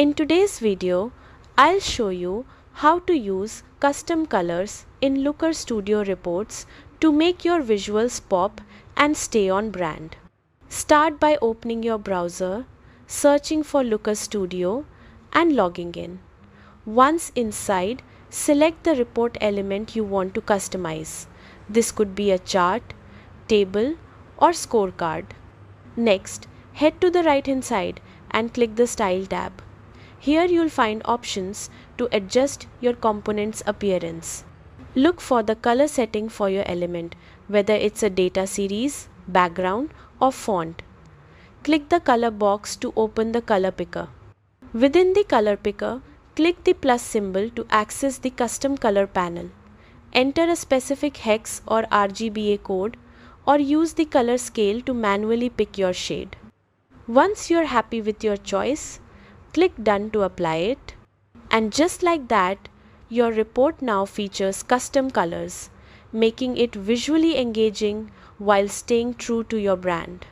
In today's video, I'll show you how to use custom colors in Looker Studio reports to make your visuals pop and stay on brand. Start by opening your browser, searching for Looker Studio and logging in. Once inside, select the report element you want to customize. This could be a chart, table, or scorecard. Next, head to the right hand side and click the Style tab. Here you'll find options to adjust your component's appearance. Look for the color setting for your element, whether it's a data series, background, or font. Click the color box to open the color picker. Within the color picker, click the plus symbol to access the custom color panel. Enter a specific hex or RGBA code or use the color scale to manually pick your shade. Once you're happy with your choice, click Done to apply it. And just like that, your report now features custom colors, making it visually engaging while staying true to your brand.